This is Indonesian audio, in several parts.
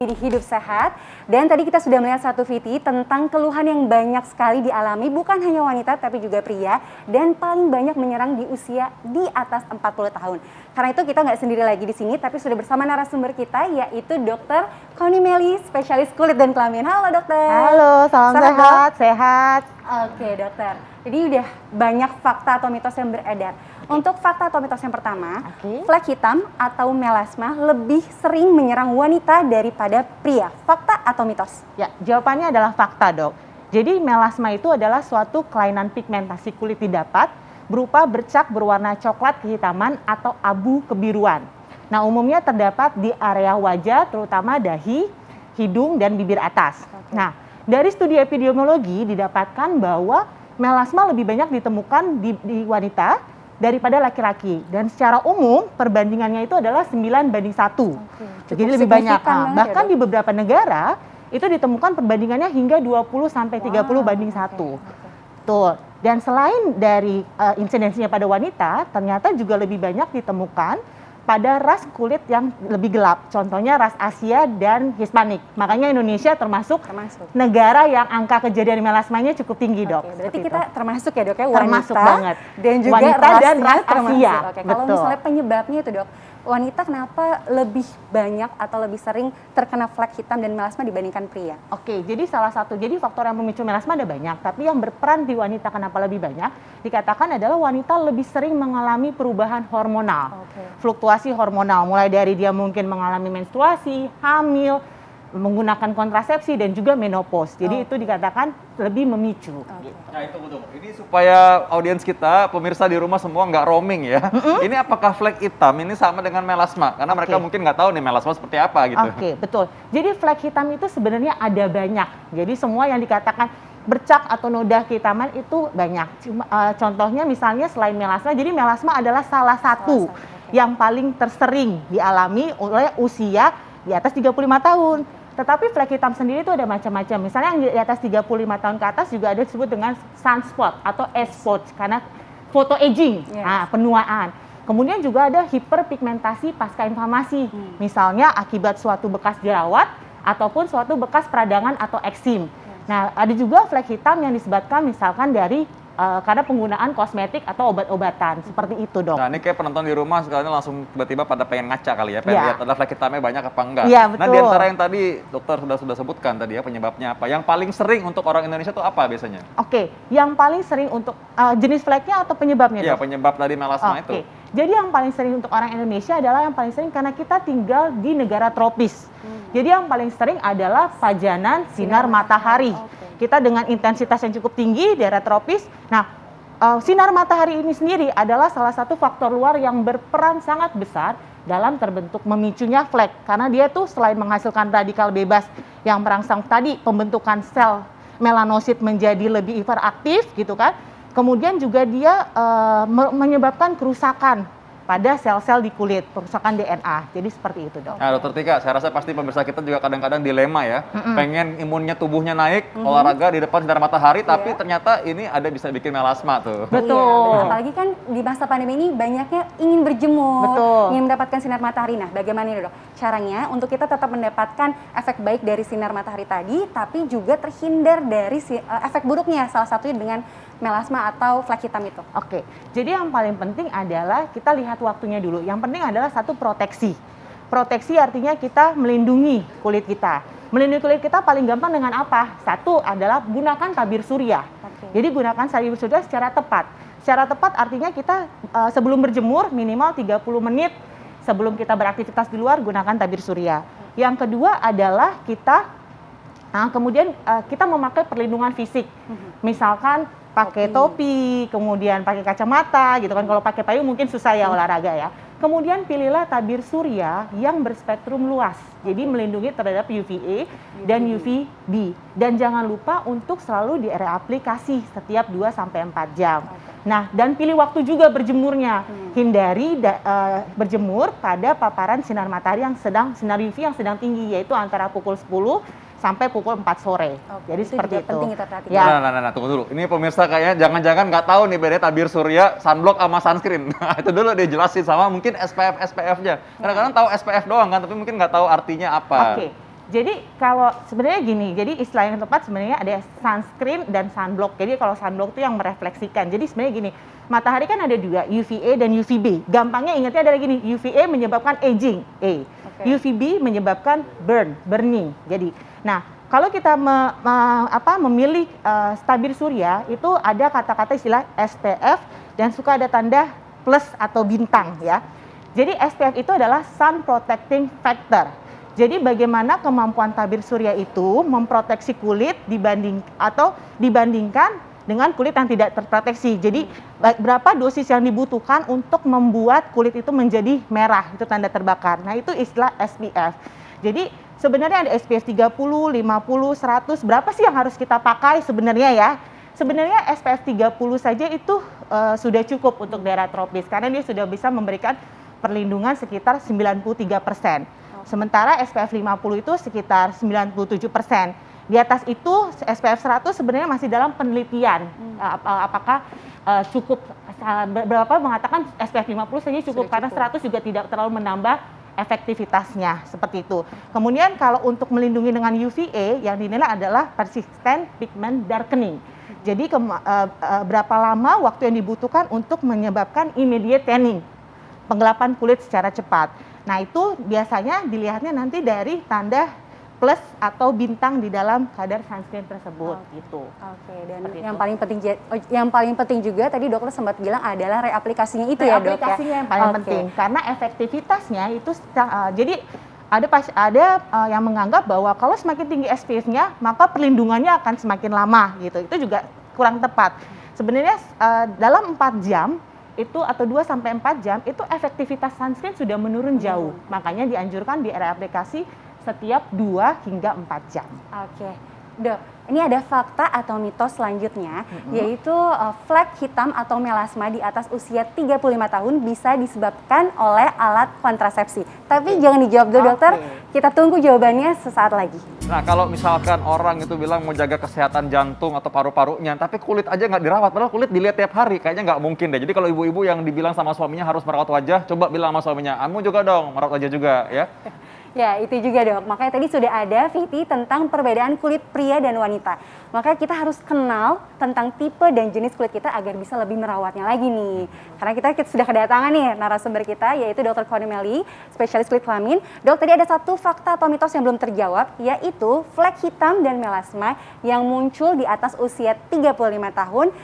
di Hidup Sehat. Dan tadi kita sudah melihat satu VT tentang keluhan yang banyak sekali dialami bukan hanya wanita tapi juga pria, dan paling banyak menyerang di usia di atas 40 tahun. Karena itu kita nggak sendiri lagi di sini, tapi sudah bersama narasumber kita yaitu Dr. Connie Melly, spesialis kulit dan kelamin. Halo dokter. Halo, salam sehat. Oke dokter, jadi udah banyak fakta atau mitos yang beredar. Untuk fakta atau mitos yang pertama, flek hitam atau melasma lebih sering menyerang wanita daripada pria. Fakta atau mitos? Ya, jawabannya adalah fakta, Dok. Jadi melasma itu adalah suatu kelainan pigmentasi kulit didapat berupa bercak berwarna coklat kehitaman atau abu kebiruan. Nah, umumnya terdapat di area wajah, terutama dahi, hidung, dan bibir atas. Nah, dari studi epidemiologi didapatkan bahwa melasma lebih banyak ditemukan di wanita daripada laki-laki, dan secara umum perbandingannya itu adalah 9:1. Jadi lebih banyak. Bahkan di beberapa negara itu ditemukan perbandingannya hingga 20-30:1. Tuh. Dan selain dari insidensinya pada wanita, ternyata juga lebih banyak ditemukan pada ras kulit yang lebih gelap, contohnya ras Asia dan Hispanik. Makanya Indonesia termasuk negara yang angka kejadian melasmanya cukup tinggi, Dok. Berarti kita termasuk ya, Dok, ya, wanita, termasuk banget. Dan juga wanita dan ras Asia. Kalau misalnya penyebabnya itu, Dok, wanita kenapa lebih banyak atau lebih sering terkena flek hitam dan melasma dibandingkan pria? Jadi jadi faktor yang memicu melasma ada banyak, tapi yang berperan di wanita kenapa lebih banyak, dikatakan adalah wanita lebih sering mengalami perubahan hormonal, fluktuasi hormonal, mulai dari dia mungkin mengalami menstruasi, hamil, menggunakan kontrasepsi, dan juga menopause. Jadi itu dikatakan lebih memicu. Gitu. Nah itu betul. Ini supaya audiens kita, pemirsa di rumah semua nggak roaming ya. Ini apakah flek hitam ini sama dengan melasma? Karena mereka mungkin nggak tahu nih melasma seperti apa gitu. Betul. Jadi flek hitam itu sebenarnya ada banyak. Jadi semua yang dikatakan bercak atau noda kehitaman itu banyak. Contohnya misalnya selain melasma, jadi melasma adalah salah satu yang paling tersering dialami oleh usia di atas 35 tahun. Tetapi flek hitam sendiri itu ada macam-macam. Misalnya yang di atas 35 tahun ke atas juga ada disebut dengan sunspot atau age spot karena photo aging, penuaan. Kemudian juga ada hiperpigmentasi pasca inflamasi. Misalnya akibat suatu bekas jerawat ataupun suatu bekas peradangan atau eksim. Nah, ada juga flek hitam yang disebabkan misalkan dari karena penggunaan kosmetik atau obat-obatan, seperti itu, Dok. Nah, ini kayak penonton di rumah sekalian langsung tiba-tiba pada pengen ngaca kali ya, pengen lihat ada flek hitamnya banyak apa enggak. Betul. Nah, di antara yang tadi dokter sudah sebutkan tadi ya, penyebabnya apa? Yang paling sering untuk orang Indonesia itu apa biasanya? Yang paling sering untuk jenis fleknya atau penyebabnya, Dok? Iya, penyebab dari melasma itu. Jadi yang paling sering untuk orang Indonesia adalah yang paling sering karena kita tinggal di negara tropis. Jadi yang paling sering adalah pajanan sinar matahari. Kita dengan intensitas yang cukup tinggi, daerah tropis. Nah, sinar matahari ini sendiri adalah salah satu faktor luar yang berperan sangat besar dalam terbentuk memicunya flek. Karena dia tuh selain menghasilkan radikal bebas yang merangsang tadi pembentukan sel melanosit menjadi lebih hiperaktif gitu kan. Kemudian juga dia menyebabkan kerusakan pada sel-sel di kulit, kerusakan DNA. Jadi seperti itu, Dok. Nah, Dokter Tika, saya rasa pasti pemirsa kita juga kadang-kadang dilema ya. Pengen imunnya tubuhnya naik, olahraga di depan sinar matahari, tapi ternyata ini ada bisa bikin melasma tuh. Betul. Apalagi kan di masa pandemi ini banyaknya ingin berjemur, ingin mendapatkan sinar matahari. Nah, bagaimana nih, Dok? Caranya untuk kita tetap mendapatkan efek baik dari sinar matahari tadi, tapi juga terhindar dari efek buruknya, salah satunya dengan melasma atau flek hitam itu. Jadi yang paling penting adalah kita lihat waktunya dulu. Yang penting adalah satu proteksi. Proteksi artinya kita melindungi kulit kita. Melindungi kulit kita paling gampang dengan apa? Satu adalah gunakan tabir surya. Jadi gunakan tabir surya secara tepat. Secara tepat artinya kita sebelum berjemur minimal 30 menit sebelum kita beraktivitas di luar gunakan tabir surya. Yang kedua adalah kita kemudian kita memakai perlindungan fisik. Misalkan pakai topi, kemudian pakai kacamata gitu kan. Kalau pakai payung mungkin susah ya olahraga ya. Kemudian pilihlah tabir surya yang berspektrum luas. Jadi melindungi terhadap UVA dan UVB. Dan jangan lupa untuk selalu di area aplikasi setiap 2-4 jam. Nah, dan pilih waktu juga berjemurnya. Hindari berjemur pada paparan sinar matahari yang sinar UV yang sedang tinggi, yaitu antara pukul 10 sampai pukul 4 sore. Jadi itu seperti itu. Penting kita perhatikan. Ya. Nah, tunggu dulu. Ini pemirsa kayaknya jangan-jangan nggak tahu nih bedanya tabir surya, sunblock sama sunscreen. Nah, itu dulu dijelasin sama mungkin SPF-nya. Kadang-kadang tahu SPF doang kan, tapi mungkin nggak tahu artinya apa. Oke. Jadi kalau sebenarnya gini, jadi istilah yang tepat sebenarnya ada sunscreen dan sunblock. Jadi kalau sunblock itu yang merefleksikan. Jadi sebenarnya gini, matahari kan ada dua, UVA dan UVB. Gampangnya ingatnya adalah gini, UVA menyebabkan aging, A. UVB menyebabkan burning. Jadi, nah kalau kita memilih tabir surya itu ada kata-kata istilah SPF dan suka ada tanda plus atau bintang ya. Jadi SPF itu adalah sun protecting factor. Jadi bagaimana kemampuan tabir surya itu memproteksi kulit dibandingkan dengan kulit yang tidak terproteksi. Jadi berapa dosis yang dibutuhkan untuk membuat kulit itu menjadi merah, itu tanda terbakar. Nah, itu istilah SPF. Jadi sebenarnya ada SPF 30, 50, 100, berapa sih yang harus kita pakai sebenarnya ya? Sebenarnya SPF 30 saja itu sudah cukup untuk daerah tropis karena dia sudah bisa memberikan perlindungan sekitar 93%. Sementara SPF 50 itu sekitar 97%. Di atas itu SPF 100 sebenarnya masih dalam penelitian. Apakah cukup, beberapa mengatakan SPF 50 saja cukup karena 100 juga tidak terlalu menambah efektivitasnya seperti itu. Kemudian kalau untuk melindungi dengan UVA yang dinilai adalah persistent pigment darkening. Jadi berapa lama waktu yang dibutuhkan untuk menyebabkan immediate tanning, penggelapan kulit secara cepat. Nah, itu biasanya dilihatnya nanti dari tanda plus atau bintang di dalam kadar sunscreen tersebut gitu. Oke, dan yang paling penting juga tadi dokter sempat bilang adalah reaplikasinya itu ya, Dok. Reaplikasinya yang paling penting karena efektivitasnya itu jadi ada yang menganggap bahwa kalau semakin tinggi SPF-nya maka perlindungannya akan semakin lama gitu. Itu juga kurang tepat. Sebenarnya dalam 4 jam itu atau 2-4 jam itu efektivitas sunscreen sudah menurun jauh. Makanya dianjurkan di area aplikasi setiap 2 hingga 4 jam. Oke. Dok, ini ada fakta atau mitos selanjutnya, yaitu flek hitam atau melasma di atas usia 35 tahun bisa disebabkan oleh alat kontrasepsi. Tapi jangan dijawab dulu dokter, kita tunggu jawabannya sesaat lagi. Nah, kalau misalkan orang itu bilang mau jaga kesehatan jantung atau paru-parunya, tapi kulit aja nggak dirawat, padahal kulit dilihat tiap hari, kayaknya nggak mungkin deh. Jadi kalau ibu-ibu yang dibilang sama suaminya harus merawat wajah, coba bilang sama suaminya, kamu juga dong merawat wajah juga ya. Ya, itu juga dok. Makanya tadi sudah ada VT tentang perbedaan kulit pria dan wanita. Makanya kita harus kenal tentang tipe dan jenis kulit kita agar bisa lebih merawatnya lagi nih. Karena kita sudah kedatangan nih narasumber kita, yaitu Dr. Connie Melly, spesialis kulit kelamin. Dok, tadi ada satu fakta atau mitos yang belum terjawab, yaitu flek hitam dan melasma yang muncul di atas usia 35 tahun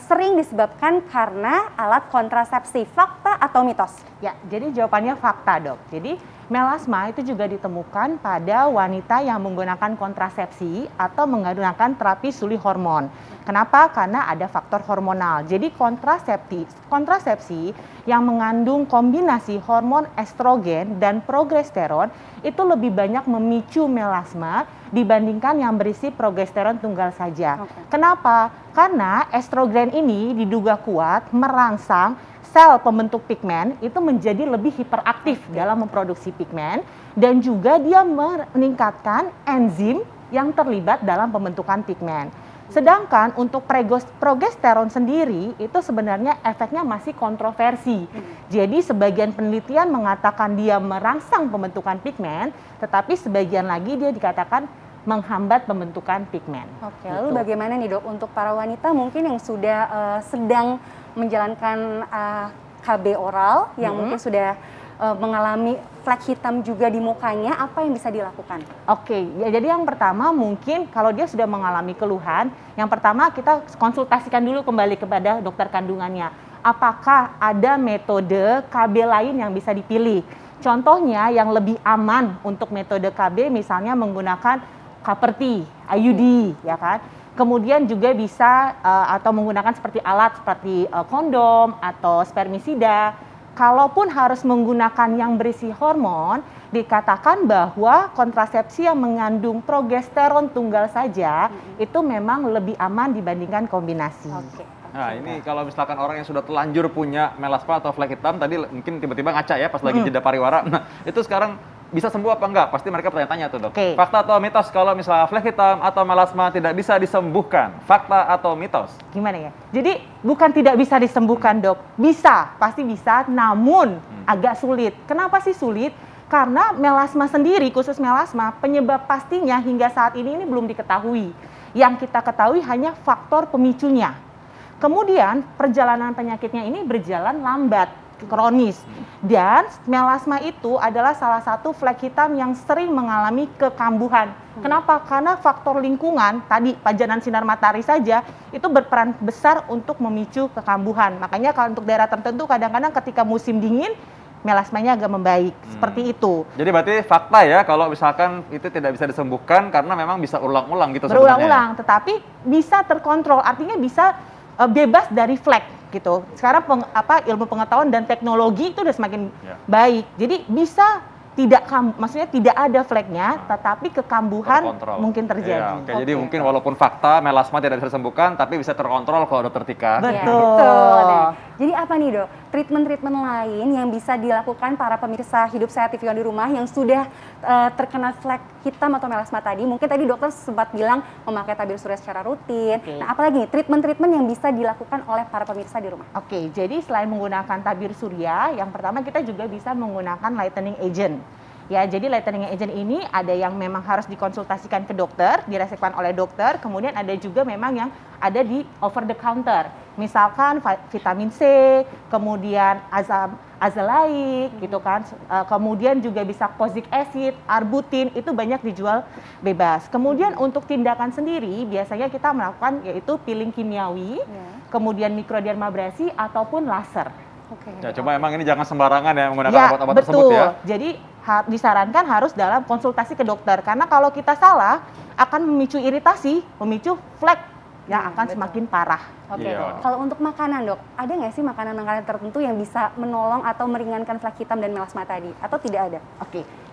sering disebabkan karena alat kontrasepsi. Fakta atau mitos? Ya, jadi jawabannya fakta, Dok. Jadi melasma itu juga ditemukan pada wanita yang menggunakan kontrasepsi atau menggunakan terapi suli hormon. Kenapa? Karena ada faktor hormonal. Jadi kontrasepsi yang mengandung kombinasi hormon estrogen dan progesteron itu lebih banyak memicu melasma dibandingkan yang berisi progesteron tunggal saja. Kenapa? Karena estrogen ini diduga kuat merangsang sel pembentuk pigmen itu menjadi lebih hiperaktif dalam memproduksi pigmen dan juga dia meningkatkan enzim yang terlibat dalam pembentukan pigmen. Sedangkan untuk progesteron sendiri itu sebenarnya efeknya masih kontroversi. Jadi sebagian penelitian mengatakan dia merangsang pembentukan pigmen, tetapi sebagian lagi dia dikatakan menghambat pembentukan pigmen. Oke, lalu bagaimana nih dok untuk para wanita mungkin yang sudah sedang menjalankan KB oral yang mungkin sudah mengalami flek hitam juga di mukanya, apa yang bisa dilakukan? Oke, ya, jadi yang pertama mungkin kalau dia sudah mengalami keluhan, yang pertama kita konsultasikan dulu kembali kepada dokter kandungannya. Apakah ada metode KB lain yang bisa dipilih? Contohnya yang lebih aman untuk metode KB misalnya menggunakan Kaperti, IUD, ya kan? Kemudian juga bisa atau menggunakan seperti alat seperti kondom atau spermisida. Kalaupun harus menggunakan yang berisi hormon, dikatakan bahwa kontrasepsi yang mengandung progesteron tunggal saja itu memang lebih aman dibandingkan kombinasi. Nah, ini kalau misalkan orang yang sudah telanjur punya melasma atau flek hitam, tadi mungkin tiba-tiba ngaca ya pas lagi jeda pariwara. Nah, itu sekarang bisa sembuh apa enggak? Pasti mereka bertanya-tanya tuh, Dok. Fakta atau mitos kalau misalnya flek hitam atau melasma tidak bisa disembuhkan? Fakta atau mitos? Gimana ya? Jadi bukan tidak bisa disembuhkan, Dok. Bisa, pasti bisa, namun agak sulit. Kenapa sih sulit? Karena melasma sendiri, khusus melasma, penyebab pastinya hingga saat ini belum diketahui. Yang kita ketahui hanya faktor pemicunya. Kemudian perjalanan penyakitnya ini berjalan lambat, kronis. Dan melasma itu adalah salah satu flek hitam yang sering mengalami kekambuhan. Kenapa? Karena faktor lingkungan, tadi pajanan sinar matahari saja, itu berperan besar untuk memicu kekambuhan. Makanya kalau untuk daerah tertentu kadang-kadang ketika musim dingin, melasmanya agak membaik, seperti itu. Jadi berarti fakta ya kalau misalkan itu tidak bisa disembuhkan karena memang bisa ulang-ulang gitu sebenarnya. Berulang-ulang, tetapi bisa terkontrol, artinya bisa bebas dari flek gitu. Sekarang ilmu pengetahuan dan teknologi itu udah semakin baik. Jadi bisa maksudnya tidak ada fleknya, tetapi kekambuhan mungkin terjadi. Ya, jadi mungkin walaupun fakta melasma tidak bisa disembuhkan, tapi bisa terkontrol kalau Dokter Tika. Betul. Jadi apa nih Dok, treatment-treatment lain yang bisa dilakukan para pemirsa Hidup Sehat TV One di rumah yang sudah terkena flek hitam atau melasma tadi? Mungkin tadi dokter sempat bilang memakai tabir surya secara rutin. Nah, apalagi nih treatment-treatment yang bisa dilakukan oleh para pemirsa di rumah? Jadi selain menggunakan tabir surya, yang pertama kita juga bisa menggunakan lightening agent. Ya, jadi lightening agent ini ada yang memang harus dikonsultasikan ke dokter, diresepkan oleh dokter, kemudian ada juga memang yang ada di over the counter. Misalkan vitamin C, kemudian azelaik gitu kan. Kemudian juga bisa kozik acid, arbutin, itu banyak dijual bebas. Kemudian untuk tindakan sendiri biasanya kita melakukan yaitu peeling kimiawi, kemudian mikrodermabrasi ataupun laser. Ya, cuma emang ini jangan sembarangan ya menggunakan obat-obat tersebut ya. Jadi disarankan harus dalam konsultasi ke dokter karena kalau kita salah akan memicu iritasi, memicu flek yang akan semakin parah. Kalau untuk makanan Dok, ada nggak sih makanan-makanan tertentu yang bisa menolong atau meringankan flek hitam dan melasma tadi? Atau tidak ada?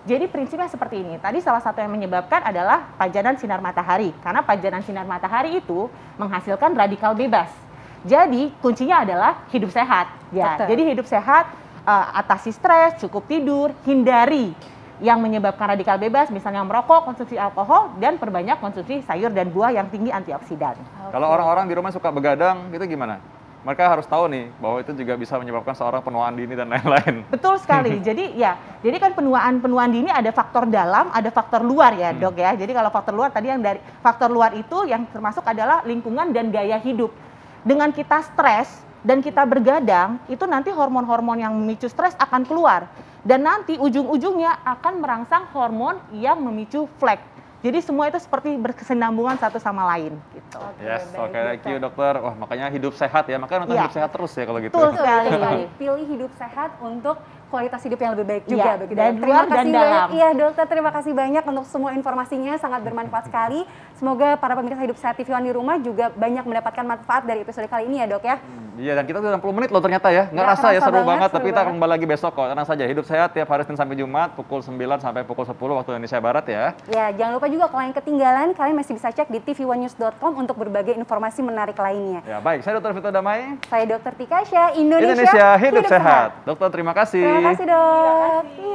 Jadi prinsipnya seperti ini. Tadi salah satu yang menyebabkan adalah pajanan sinar matahari. Karena pajanan sinar matahari itu menghasilkan radikal bebas. Jadi kuncinya adalah hidup sehat. Jadi hidup sehat, atasi stres, cukup tidur, hindari yang menyebabkan radikal bebas, misalnya merokok, konsumsi alkohol, dan perbanyak konsumsi sayur dan buah yang tinggi antioksidan. Kalau orang-orang di rumah suka begadang, itu gimana? Mereka harus tahu nih bahwa itu juga bisa menyebabkan seorang penuaan dini dan lain-lain. Betul sekali. Jadi kan penuaan dini ada faktor dalam, ada faktor luar ya, Dok ya. Jadi kalau faktor luar tadi yang dari faktor luar itu yang termasuk adalah lingkungan dan gaya hidup. Dengan kita stres dan kita bergadang, itu nanti hormon-hormon yang memicu stres akan keluar. Dan nanti ujung-ujungnya akan merangsang hormon yang memicu flek. Jadi semua itu seperti berkesinambungan satu sama lain. Gitu. Thank you dokter. Wah, makanya hidup sehat ya. Makanya nonton hidup sehat terus ya kalau gitu. Betul sekali. Pilih hidup sehat untuk kualitas hidup yang lebih baik juga. Dan luar dan dalam. Iya dokter, terima kasih banyak untuk semua informasinya, sangat bermanfaat sekali. Semoga para pemirsa Hidup Sehat TV One di rumah juga banyak mendapatkan manfaat dari episode kali ini ya Dok ya. Iya, dan kita udah 60 menit loh ternyata ya. Nggak rasa ya, seru banget. Tapi kita akan kembali lagi besok kok. Tenang saja, Hidup Sehat tiap hari Senin sampai Jumat pukul 9 sampai pukul 10 waktu Indonesia Barat ya. Ya, jangan lupa juga kalau yang ketinggalan, kalian masih bisa cek di tv1news.com untuk berbagai informasi menarik lainnya. Ya, baik. Saya Dr. Vito Damai. Saya Dr. Tika Asya. Indonesia Hidup Sehat. Dokter, terima kasih. Terima kasih, Dok.